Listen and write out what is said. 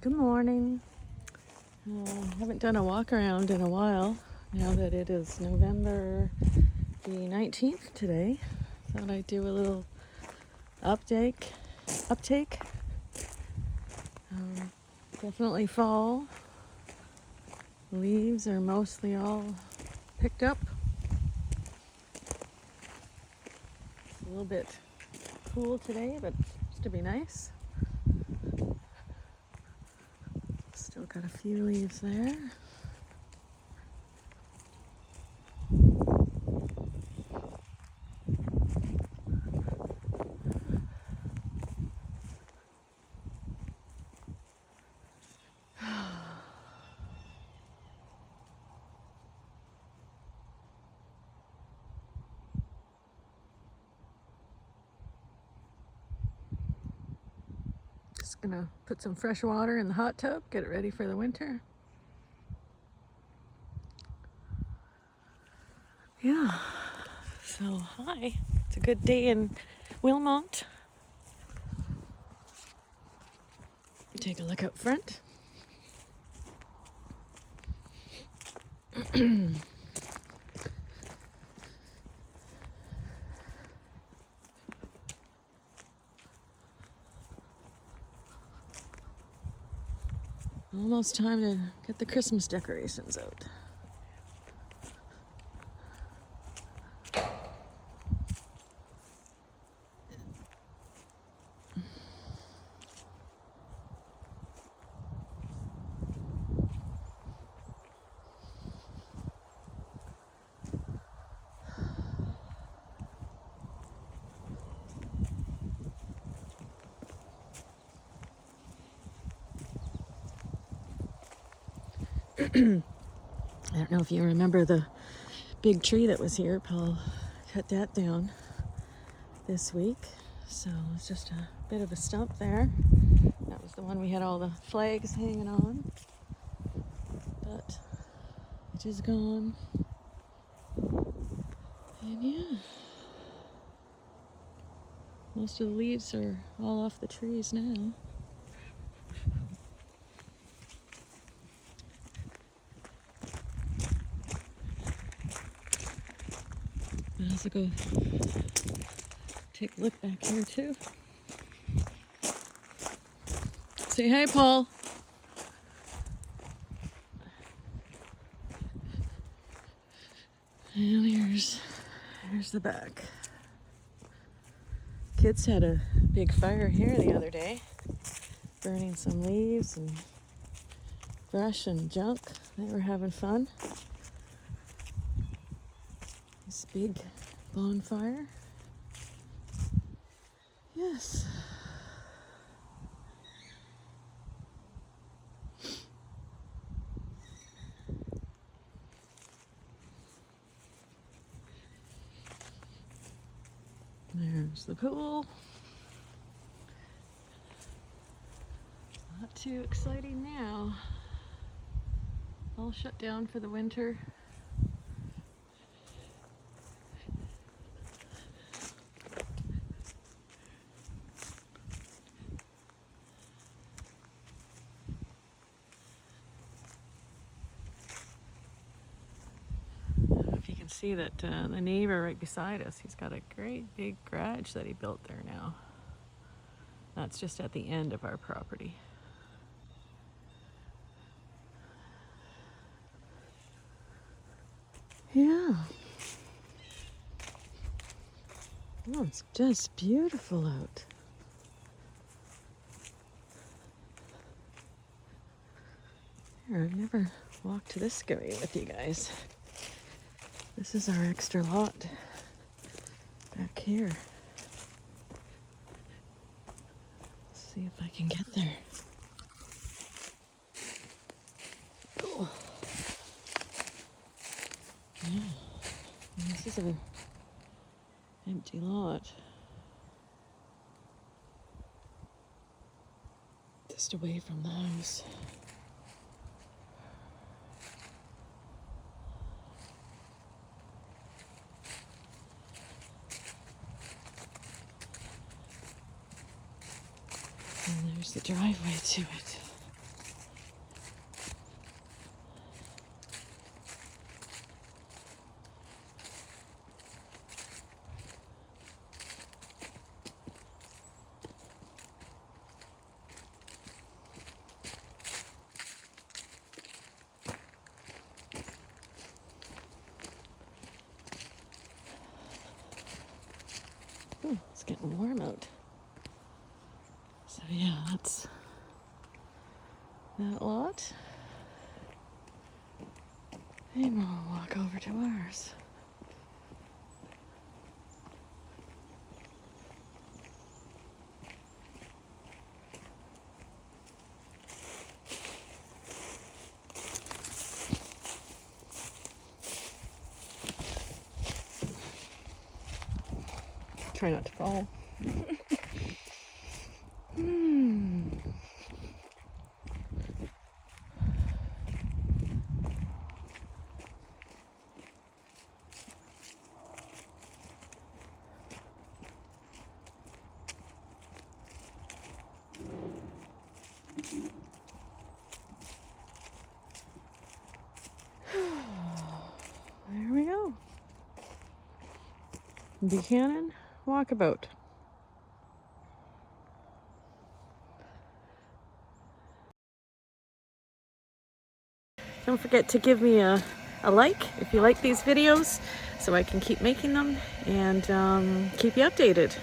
Good morning. Haven't done a walk around in a while now that it is November the 19th today. Thought I'd do a little uptake. Definitely fall. Leaves are mostly all picked up. It's a little bit cool today, but it's to be nice. Still got a few leaves there. Just gonna put some fresh water in the hot tub, get it ready for the winter. Yeah, so hi. It's a good day in Wilmot. Take a look out front. Almost time to get the Christmas decorations out. I don't know if you remember the big tree that was here. Paul cut that down this week. So it's just a bit of a stump there. That was the one we had all the flags hanging on. But it is gone. And yeah, most of the leaves are all off the trees now. I'll also go take a look back here too. Say hi, Paul. And here's the back. Kids had a big fire here the other day, burning some leaves and brush and junk. They were having fun. This big bonfire. Yes. There's the pool. Not too exciting now. All shut down for the winter. If you can see that the neighbor right beside us, he's got a great big garage that he built there now. That's just at the end of our property. Yeah. Oh, it's just beautiful out. Here, I've never walked this way with you guys. This is our extra lot back here. Let's see if I can get there. Oh. Yeah. And this is an empty lot. Just away from the house. And there's the driveway to it. So yeah, that's that lot. And we'll walk over to ours. Try not to fall. There we go. Buchanan walkabout. Don't forget to give me a like if you like these videos so I can keep making them and keep you updated.